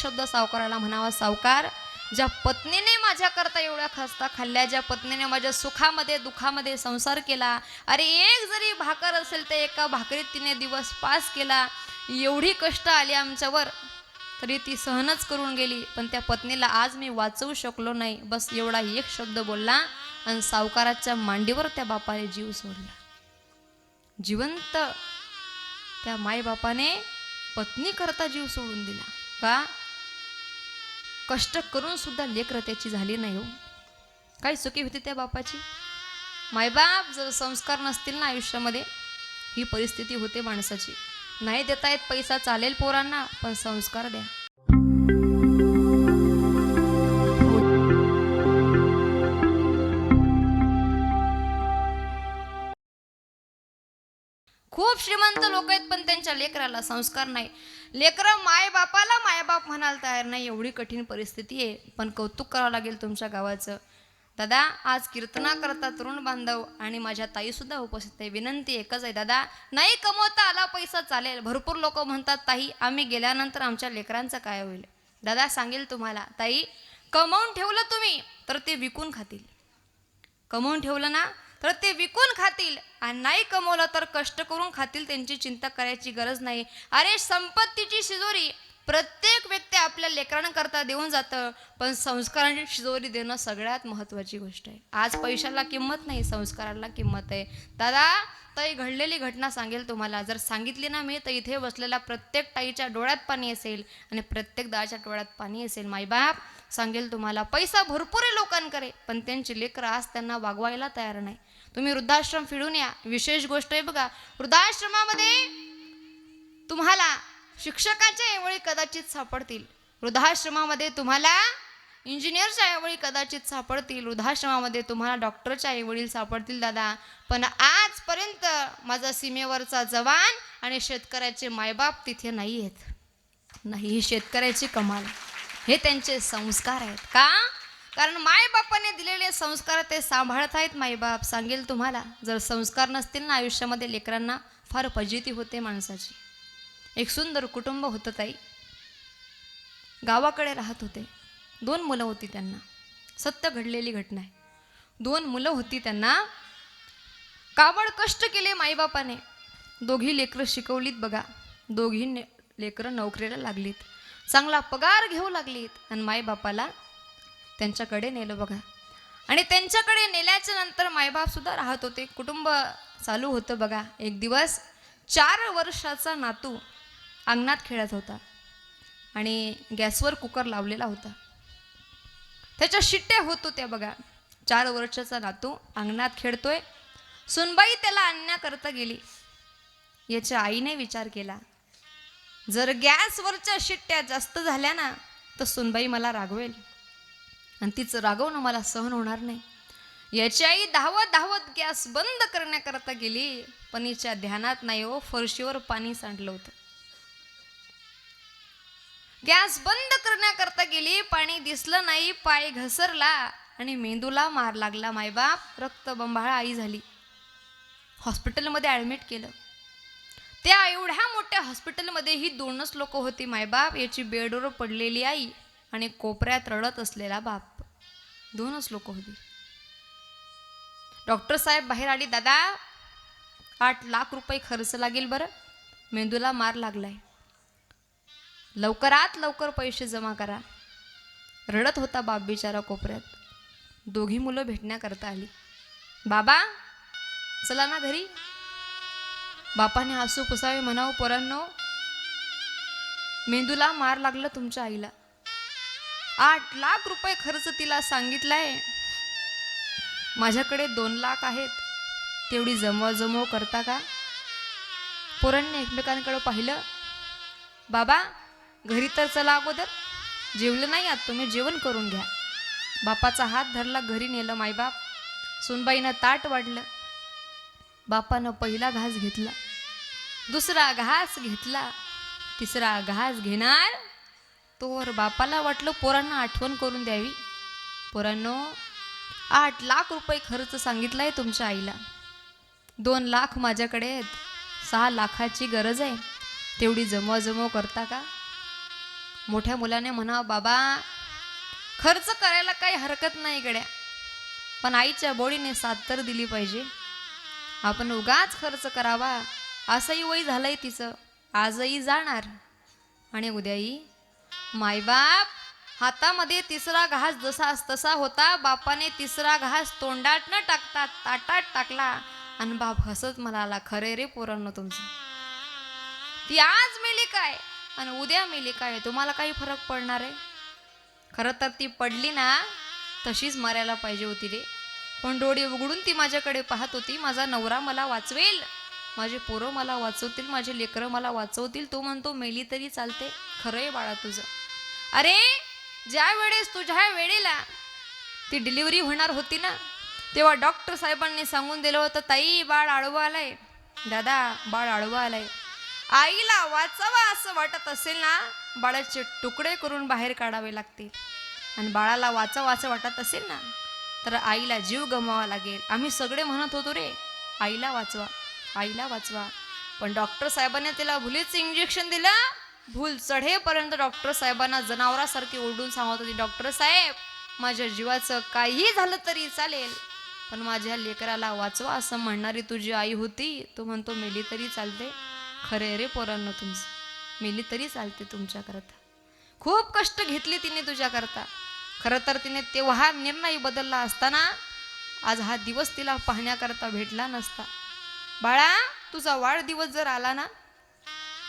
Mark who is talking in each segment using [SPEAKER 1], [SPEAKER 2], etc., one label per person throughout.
[SPEAKER 1] शब्द सावकाराला म्हणावा, सावकार, ज्या पत्नीने माझ्याकरता एवढ्या खस्ता खाल्ल्या, ज्या पत्नीने माझ्या सुखामध्ये दुःखामध्ये संसार केला, अरे एक जरी भाकर असेल तर एका भाकरीत तिने दिवस पास केला, एवढी कष्ट आली आमच्यावर तरी ती सहनच करून गेली, पण त्या पत्नीला आज मी वाचवू शकलो नाही. बस एवढा एक शब्द बोलला आणि सावकाराच्या मांडीवर त्या बापाने जीव सोडला. जिवंत त्या मायबापाने पत्नी करता जीव सोडून दिला का? कष्ट करून सुद्धा लेकरं त्याची झाली नाही हो. काय चुकी होती त्या बापाची? मायबाप जर संस्कार नसतील ना आयुष्यामध्ये, ही परिस्थिती होते माणसाची. नाही देता येत पैसा चालेल पोरांना, पण संस्कार द्या. खूप श्रीमंत लोक आहेत पण त्यांच्या लेकराला संस्कार नाही. लेकरं मायबापाला मायबाप म्हणायला तयार नाही, एवढी कठीण परिस्थिती आहे. पण कौतुक करावं लागेल तुमच्या गावाचं. दादा, आज कीर्तना करता तरुण बांधव आणि माझ्या ताई सुद्धा उपस्थित आहे. विनंती एकच आहे दादा, नाही कमवता आला पैसा चालेल. भरपूर लोक म्हणतात ताई आम्ही गेल्यानंतर आमच्या लेकरांचं काय होईल. दादा सांगेल तुम्हाला, ताई कमवून ठेवलं तुम्ही तर ते विकून खातील. कमवून ठेवलं ना तर ते विकून खातील, आणि नाही कमवलं तर कष्ट करून खातील. त्यांची चिंता करायची गरज नाही. अरे संपत्तीची शिजोरी प्रत्येक व्यक्ती आपल्या लेकरांकरता देऊन जातं, पण संस्कारांची शिजोरी देणं सगळ्यात महत्त्वाची गोष्ट आहे. आज पैशाला किंमत नाही, संस्काराला किंमत आहे. दादा, ताई घडलेली घटना सांगेल तुम्हाला. जर सांगितली ना मी तर इथे बसलेल्या प्रत्येक ताईच्या डोळ्यात पाणी असेल आणि प्रत्येक दाच्या डोळ्यात पाणी असेल. मायबाप सांगेल तुम्हाला, पैसा भरपूर आहे लोकांकडे, पण त्यांची लेकरं आज त्यांना वागवायला तयार नाही. तुम्ही वृद्धाश्रम फिरून या. विशेष गोष्ट आहे बघा, वृद्धाश्रमामध्ये तुम्हाला शिक्षकाच्या ऐवळी कदाचित सापडतील, वृद्धाश्रमामध्ये तुम्हाला इंजिनियरच्या ऐवळी कदाचित सापडतील, वृद्धाश्रमामध्ये तुम्हाला डॉक्टरच्या ऐवळी सापडतील दादा. पण आजपर्यंत माझा सीमेवरचा जवान आणि शेतकऱ्याचे मायबाप तिथे नाही आहेत. नाही, ही शेतकऱ्याची कमाल, हे त्यांचे संस्कार आहेत. का? कारण मायबापाने दिलेले संस्कार ते सांभाळत आहेत मायबाप. सांगेल तुम्हाला, जर संस्कार नसतील ना आयुष्यामध्ये लेकरांना फार फजिती होते माणसाची. एक सुंदर कुटुंब होतं ताई, गावाकडे राहत होते. 2 मुलं होती त्यांना. सत्य घडलेली घटना आहे. 2 मुलं होती त्यांना. काबड कष्ट केले मायबापाने. दोघी लेकरं शिकवलीत बघा. दोघी लेकरं नोकरीला लागलीत, चांगला पगार घेऊ लागलीत, आणि मायबापाला त्यांच्याकडे नेलं बघा. आणि त्यांच्याकडे नेल्याच्या नंतर मायबाप सुद्धा राहत होते. कुटुंब चालू होतं बघा. एक दिवस 4 वर्षाचा नातू अंगणात खेळत होता आणि गॅसवर कुकर लावलेला होता. त्याच्या शिट्ट्या होत होत्या बघा. 4 वर्षाचा नातू अंगणात खेळतोय. सुनबाई त्याला आणण्याकरता गेली. याच्या आईने विचार केला, जर गॅसवरच्या शिट्ट्या जास्त झाल्या ना तर सुनबाई मला रागवेल, आणि तिचं रागवणं मला सहन होणार नाही. याची आई धावत धावत गॅस बंद करण्याकरता गेली, पण हिच्या ध्यानात नाही हो, फरशीवर पाणी सांडलं होतं. गॅस बंद करण्याकरता गेली, पाणी दिसलं नाही, पाय घसरला आणि मेंदूला मार लागला. मायबाप रक्तबंबाळ आई झाली. हॉस्पिटलमध्ये ॲडमिट केलं. त्या एवढ्या मोठ्या हॉस्पिटलमध्ये ही 2च लोक होती. मायबाप, याची बेडवर पडलेली आई आणि कोपऱ्यात रडत असलेला बाप. 2च लोक होती. डॉक्टर साहेब बाहेर आली. दादा 8 लाख रुपये खर्च लागेल बरं, मेंदूला मार लागलाय, लवकरात लवकर पैसे जमा करा. रडत होता बाप बिचारा कोपऱ्यात. दोघी मुलं भेटण्याकरता आली. बाबा चला ना घरी. बापाने हसू पुसावे म्हणावं, पोरांनो मेंदूला मार लागलं तुमच्या आईला. 8 लाख रुपये खर्च तिला सांगितलाय. माझ्याकडे 2 लाख आहेत, तेवढी जमवाजमव करता का? पोरांनी एकमेकांकडे पाहिलं. बाबा घरी तर चला, अगोदर जेवलं नाही आत तुम्ही, जेवण करून घ्या. बापाचा हात धरला, घरी नेलं मायबाप. सुनबाईनं ताट वाढलं. बापानं पहिला घास घेतला, दुसरा घास घेतला, तिसरा घास घेणार तोवर बापाला वाटलं पोरांना आठवण करून द्यावी. पोरांनो 8 लाख रुपये खर्च सांगितलाय तुमच्या आईला, 2 लाख माझ्याकडे आहेत, 6 लाखाची गरज आहे, तेवढी जमवाजमव करता का? मोठ्या मुलाने म्हणावं, बाबा खर्च करायला काही हरकत नाही गड्या, पण आईच्या बोळीने साथ तर दिली पाहिजे. आपण उगाच खर्च करावा असंही वय झालंय तिचं, आजही जाणार आणि उद्याही. मायबाप हातामध्ये तिसरा घास जसा तसा होता, बापाने तिसरा घास तोंडात न टाकता ताटात टाकला आणि बाप हसत म्हणाला, खरे रे पोरांनो तुमचं. ती आज मेली काय आणि उद्या मेली काय, तुम्हाला काही फरक पडणार आहे? खरं तर ती पडली ना तशीच मरायला पाहिजे होती रे, पण डोळे उघडून ती माझ्याकडे पाहत होती, माझा नवरा मला वाचवेल, माझे पोरं मला वाचवतील, माझे लेकरं मला वाचवतील. तो म्हणतो मेली तरी चालते. खरंय बाळा तुझं. अरे ज्या वेळेस तुझ्या वेळेला ती डिलिव्हरी होणार होती ना, तेव्हा डॉक्टर साहेबांनी सांगून दिलं होतं, ताई बाळ आडवं आलंय, दादा बाळ आडवं आलंय. आईला वाचावा असं वाटत असेल ना, बाळाचे तुकडे करून बाहेर काढावे लागतील. आणि बाळाला वाचावा असं वाटत असेल ना, तर आईला जीव गमवावा लागेल. आम्ही सगळे म्हणत होतो रे, आईला वाचवा, आईला वाचवा. पण डॉक्टर साहेबांनी तिला भुलीचं इंजेक्शन दिलं. भूल चढेपर्यंत डॉक्टर साहेबांना जनावरासारखी ओरडून सांगत होती, डॉक्टर साहेब माझ्या जीवाचं काही झालं तरी चालेल, पण माझ्या लेकराला वाचवा असं म्हणणारी तुझी आई होती. तो म्हणतो मेली तरी चालते. खरे रे पोरांनो तुमचं, मेली तरी चालते तुमच्याकरता. खूप कष्ट घेतली तिने तुझ्याकरता. खरं तर तिने तेव्हा निर्णय बदलला असताना आज हा दिवस तिला पाहण्याकरता भेटला नसता. बाळा तुझा वाढदिवस जर आला ना,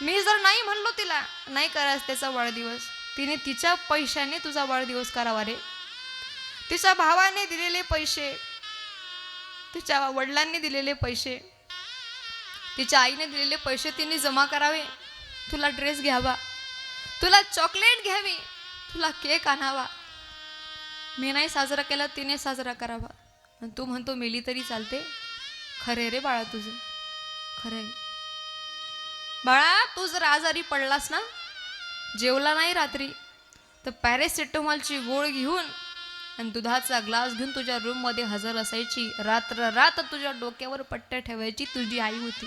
[SPEAKER 1] मी जर नाही म्हणलो तिला नाही करायचं त्याचा वाढदिवस, तिने तिच्या पैशाने तुझा वाढदिवस करावा रे. तिच्या भावाने दिलेले पैसे, तिच्या वडिलांनी दिलेले पैसे, तिच्या आईने दिलेले पैसे तिने जमा करावे. तुला ड्रेस घ्यावा, तुला चॉकलेट घ्यावी, तुला केक आणावा. मी नाही साजरा केला, तिने साजरा करावा. आणि तू म्हणतो मेली तरी चालते. खरे रे बाळा तुझं, खरंय. बाळा तू जर आजारी पडलास ना, जेवला नाही रात्री, तर पॅरासिटामॉलची गोळ घेऊन आणि दुधाचा ग्लास घेऊन तुझ्या रूममध्ये हजर असायची. रात्र रात तुझ्या डोक्यावर पट्ट्या ठेवायची तुझी आई होती.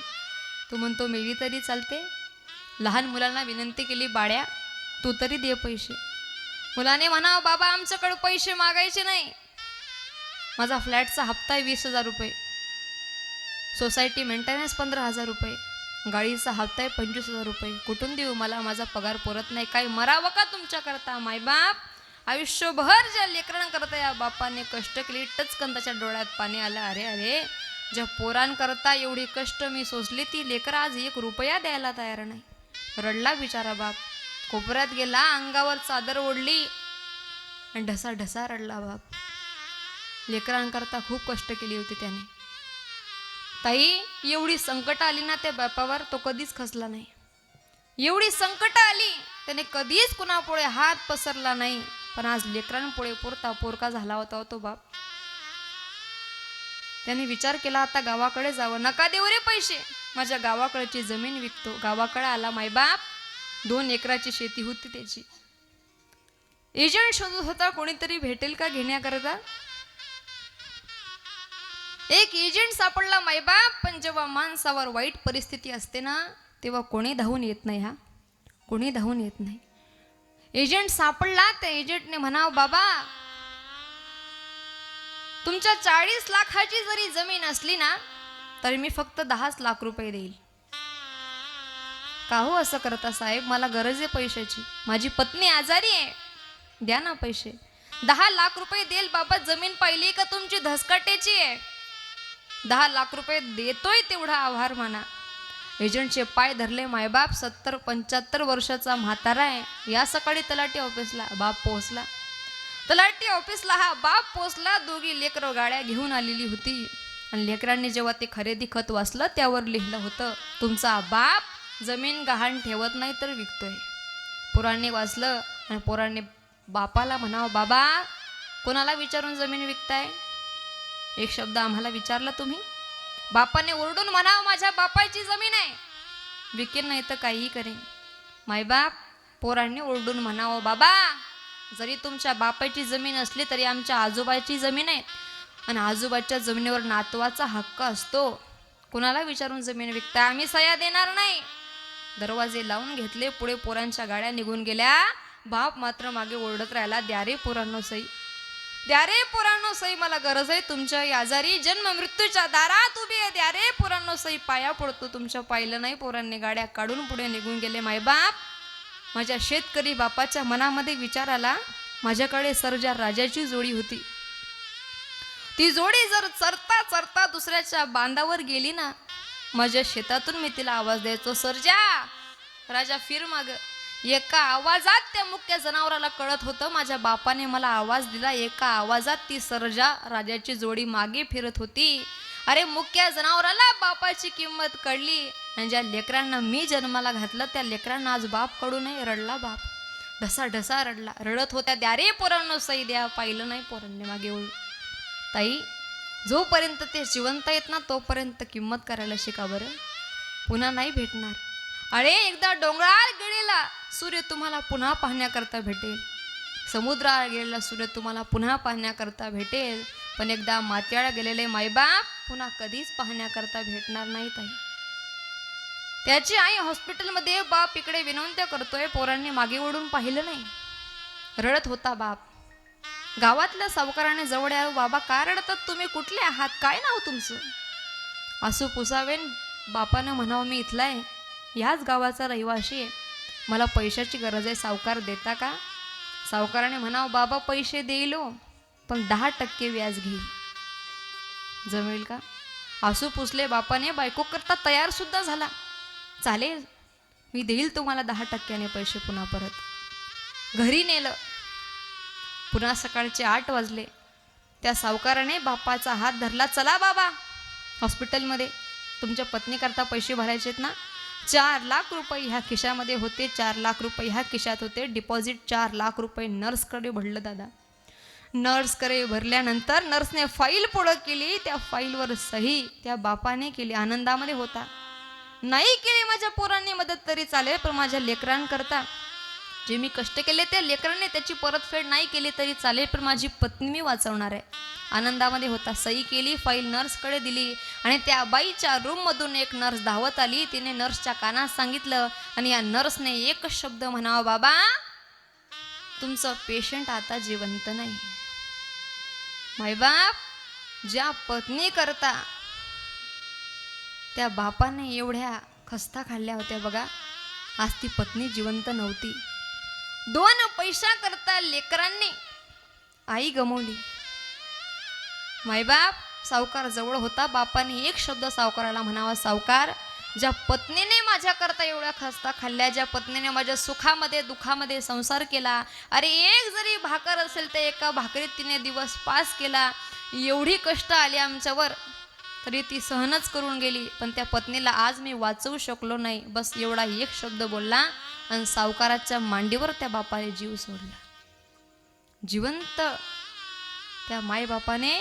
[SPEAKER 1] तू म्हणतो मेली तरी चालते. लहान मुलांना विनंती केली, बाळ्या तू तरी दे पैसे. मुलाने म्हणा, बाबा आमच्याकडे पैसे मागायचे नाही, माझा फ्लॅटचा हप्ता आहे 20,000 रुपये, सोसायटी मेंटेनन्स 15,000 रुपये, गाडीचा हप्ता आहे 25,000 रुपये, कुठून देऊ, मला माझा पगार पुरत नाही, काही मरावं का तुमच्याकरता? मायबाप आयुष्यभर ज्या लेकरांकरता या बापाने कष्ट केली, टचकन त्याच्या डोळ्यात पाणी आलं. अरे अरे ज्या पोरांकरता एवढी कष्ट मी सोसली, ती लेकर आज 1 रुपया द्यायला तयार नाही. रडला बिचारा बाप, कोपऱ्यात गेला, अंगावर चादर ओढली आणि ढसा ढसा रडला बाप. लेकरांकरता खूप कष्ट केली होती त्याने. ताई एवढी संकट आली ना त्या बापावर, तो कधीच खचला नाही. एवढी संकट आली त्याने कधीच कुणापुढे हात पसरला नाही. पण आज लेकरांपुढे पुरता पोरका झाला होता तो बाप. त्याने विचार केला, आता गावाकडे जावं. नका देऊ रे पैसे, माझ्या गावाकडची जमीन विकतो. गावाकडे आला मायबाप, 2 एकराची शेती होती त्याची. एजंट शोधत होता, कोणीतरी भेटेल का घेण्याकरता. एक एजंट सापडला मायबाप. पण जेव्हा माणसावर वाईट परिस्थिती असते ना, तेव्हा कोणी धावून येत नाही. हा कोणी धावून येत नाही. एजंट सापडला. त्या एजंटने म्हणावं, बाबा तुमच्या 40 लाखाची जरी जमीन असली ना, तरी मी फक्त 10 लाख रुपये देईल. का हो असं करता साहेब, मला गरज आहे पैशाची, माझी पत्नी आजारी आहे, द्या ना पैसे. 10 लाख रुपये देईल बाबा. जमीन पाहिली का तुमची धसकाट्याची आहे, 10 लाख रुपये देतोय तेवढा आभार माना. एजंटचे पाय धरले मायबाप. 70-75 वर्षाचा म्हातारा आहे. या सकाळी तलाठी ऑफिसला बाप पोहोचला. तलाठी ऑफिसला हा बाप पोहोचला. 2 लेकरं गाड्या घेऊन आलेली होती. आणि लेकरांनी जेव्हा ते खरेदी खत वाचलं, त्यावर लिहिलं होतं, तुमचा बाप जमीन गहाण ठेवत नाही तर विकतोय. पोरांनी वाचलं आणि पोरांनी बापाला म्हणावं, बाबा कोणाला विचारून जमीन विकताय? एक शब्द आम्हाला विचारला तुम्ही? बापाने ओरडून म्हणावं, माझ्या बापाची जमीन आहे, विकेल नाही तर काहीही करेन. मायबाप पोरांनी ओरडून म्हणावं, बाबा जरी तुमच्या बापाची जमीन असली तरी आमच्या आजोबाची जमीन आहे, आणि आजोबाच्या जमिनीवर नातवाचा हक्क असतो. कुणाला विचारून जमीन विकता? आम्ही सह्या देणार नाही. दरवाजे लावून घेतले. पुढे पोरांच्या गाड्या निघून गेल्या. बाप मात्र मागे ओरडत राहिला, द्या रे पोरांनो सई, द्या रे पोरांनो सई, मला गरज आहे तुमच्या आजारी जन्म मृत्यूच्या दारात उभी आहे, द्या रे पोरांनो सई, पाया पडतो तुमच्या. पाहिलं नाही पोरांनी, गाड्या काढून पुढे निघून गेले. मायबाप, माझ्या शेतकरी बापाच्या मनामध्ये विचार आला, माझ्याकडे सरजा राजाची जोडी होती, ती जोडी जर चरता चरता दुसऱ्याच्या बांधावर गेली ना, माझ्या शेतातून मी तिला आवाज द्यायचो, सरजा. राजा फिर माग. एका आवाजात त्या मुक्या जनावराला कळत होतं माझ्या बापाने मला आवाज दिला. एका आवाजात ती सरजा राजाची जोडी मागे फिरत होती. अरे मुक्या जनावराला बापाची किंमत कळली, आणि ज्या लेकरांना मी जन्माला घातलं त्या लेकरांना आज बाप कडू नाही. रडला बाप, ढसा ढसा रडला. रडत होत्या, द्या रे पोरांनो सई, द्या. पाहिलं नाही पोरांनी मागे ओळू. ताई, जोपर्यंत ते जिवंत आहेत ना तोपर्यंत किंमत करायला शिका बरं, पुन्हा नाही भेटणार. अरे एकदा डोंगराळ गेलेला सूर्य तुम्हाला पुन्हा पाहण्याकरता भेटेल, समुद्रावर गेलेला सूर्य तुम्हाला पुन्हा पाहण्याकरता भेटेल, पण एकदा मात्याळा गेलेले मायबाप पुन्हा कधीच पाहण्याकरता भेटणार नाहीत. आहे त्याची आई हॉस्पिटलमध्ये, बाप इकडे विनवण्या करतोय, पोरांनी मागे ओढून पाहिलं नाही. रडत होता बाप. गावातल्या सावकाराने जवळ आलो, बाबा का रडतात तुम्ही, कुठले आहात, काय नाव तुमचं. असू पुसावेन. बापानं म्हणावं, मी इथला आहे, ह्याच गावाचा रहिवाशी आहे, मला पैशाची गरज आहे, सावकार देता का. सावकाराने म्हणावं, बाबा पैसे देईल पण 10% व्याज घेईल, जमेल का. आसू पुसले. बापाने बायको करता तयार सुद्धा झाला, चालेल मी देईल तुम्हाला 10% पैसे पुन्हा परत. घरी नेलं. पुन्हा सकाळचे 8 वाजले. त्या सावकाराने बापाचा हात धरला, चला बाबा हॉस्पिटलमध्ये, तुमच्या पत्नीकरता पैसे भरायचे आहेत ना. 4 लाख रुपये ह्या खिशामध्ये होते, 4 लाख रुपये ह्या खिशात होते. डिपॉझिट 4 लाख रुपये नर्सकडे भरलं दादा. नर्सकडे भरल्यानंतर नर्सने फाईल पुढं केली, त्या फाईलवर सही त्या बापाने केली. आनंदामध्ये होता. नाही केली माझ्या पोरांनी मदत तरी चालेल, पण माझ्या लेकरांकरता जे मी कष्ट केले त्या लेकरांनी त्याची परतफेड नाही केली तरी चालेल, पण माझी पत्नी मी वाचवणार आहे. आनंदामध्ये होता. सही केली, फाईल नर्सकडे दिली, आणि त्या बाईच्या रूममधून एक नर्स धावत आली. तिने नर्सच्या कानात सांगितलं, आणि या नर्सने एकच शब्द म्हणावा, बाबा तुमचं पेशंट आता जिवंत नाही. मायबाप, ज्या पत्नी करता त्या बापाने एवढ्या खस्ता खाल्ल्या होत्या बघा, आज ती पत्नी जिवंत नव्हती. 2 पैसा करता लेकरांनी आई गमवली. मायबाप, सावकार जवळ होता. बापाने एक शब्द सावकाराला म्हणावा, सावकार ज्या पत्नीने माझ्याकरता एवढ्या खस्ता खाल्ल्या, ज्या पत्नीने माझ्या सुखामध्ये दुःखामध्ये संसार केला, अरे एक जरी भाकर असेल तर एका भाकरीत तिने दिवस पास केला, एवढी कष्ट आली आमच्यावर तरी ती सहनच करून गेली, पण त्या पत्नीला आज मी वाचवू शकलो नाही. बस एवढा एक शब्द बोलला, आणि सावकाराच्या मांडीवर त्या बापाने जीव सोडला. जिवंत त्या मायबापाने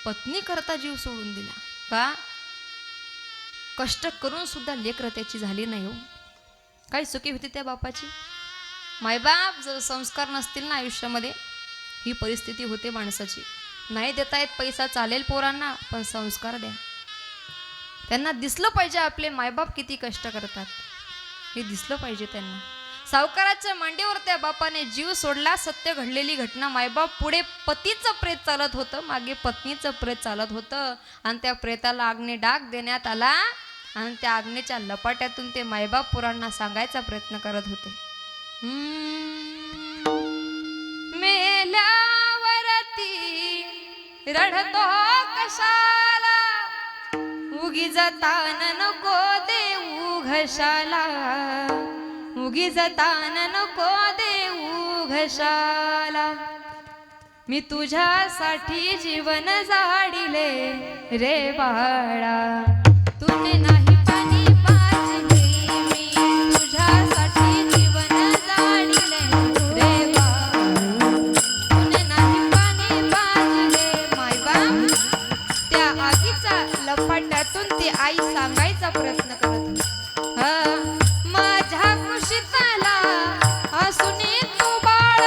[SPEAKER 1] पत्नी करता जीव सोडून दिला का. कष्ट करून सुद्धा लेकरं त्याची झाली नाही हो. काय चुकी होती त्या बापाची. मायबाप जर संस्कार नसतील ना आयुष्यामध्ये, ही परिस्थिती होते माणसाची. नाही देता येत पैसा चालेल पोरांना, पण संस्कार द्या. त्यांना दिसलं पाहिजे आपले मायबाप किती कष्ट करतात, हे दिसलं पाहिजे त्यांना. सावकाराच्या मांडीवर त्या बापाने जीव सोडला. सत्य घडलेली घटना. मायबाप पुढे पतीचं प्रेत चालत होतं, मागे पत्नीचं प्रेत चालत होतं, आणि त्या प्रेताला अग्नी डाग देण्यात आला, आणि त्या अग्नीच्या लपाट्यातून ते मायबाप पोरांना सांगायचा प्रयत्न करत होते. मेल्यावरती रडतो कशाला, उगीच तान नको देऊ घशाला, उगीच तान नको देऊ घशाला. मी तुझ्यासाठी जीवन जाडिले रे बाळा, तुने नाही पाणी पाजले, मी तुझ्यासाठी जीवन जाडिले रे बाळा, तुने नाही पाणी पाजले. मायबाप त्या आगीचा लपाट्यातून ती आई सांगायचा प्रयत्न करत होती. माझ्या कुशीतला हसुनी तू बाळ,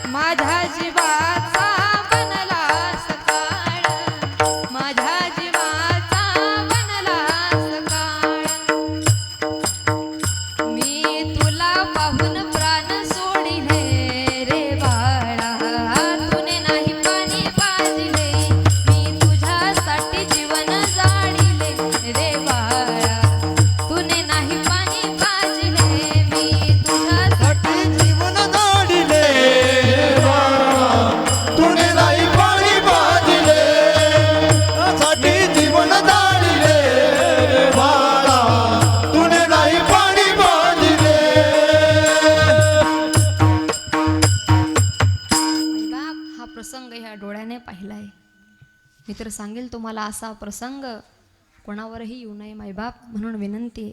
[SPEAKER 1] माझ्या जीवाचा बनला सकाळ, माझ्या जीवाचा बनला सकाळ. प्रसंग ह्या डोळ्याने पाहिलाय. मी तर सांगेल तुम्हाला असा प्रसंग कोणावरही येऊ नये मायबाप, म्हणून विनंती आहे.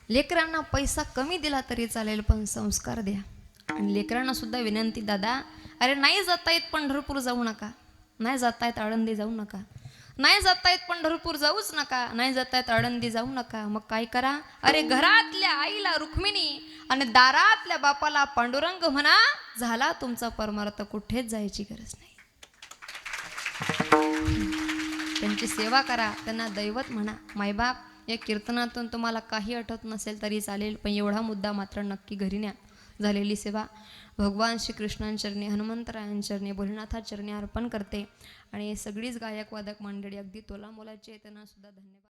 [SPEAKER 1] लेकरांना पैसा कमी दिला तरी चालेल पण संस्कार द्या. आणि लेकरांना सुद्धा विनंती, दादा अरे नाही जाता येत पंढरपूर जाऊ नका, नाही जाता येत आळंदी जाऊ नका, नाही जाता येत पंढरपूर जाऊच नका, नाही जाता येत आळंदी जाऊ नका. मग काय करा, अरे घरातल्या आईला रुक्मिणी आणि दारातल्या बापाला पांडुरंग म्हणा, झाला तुमचा परमार्थ, कुठेच जायची गरज नाही. त्यांची सेवा करा, त्यांना दैवत म्हणा. मायबाप, या कीर्तनातून तुम्हाला काही आठवत नसेल तरी चालेल, पण एवढा मुद्दा मात्र नक्की घरी न्या. झालेली सेवा भगवान श्रीकृष्णांचरणी, हनुमंतरायांचरणी, भोलेनाथाचरणी अर्पण करते. आणि सगळीच गायक वादक मंडळी अगदी तोलामोलाची आहे, त्यांना सुद्धा धन्यवाद.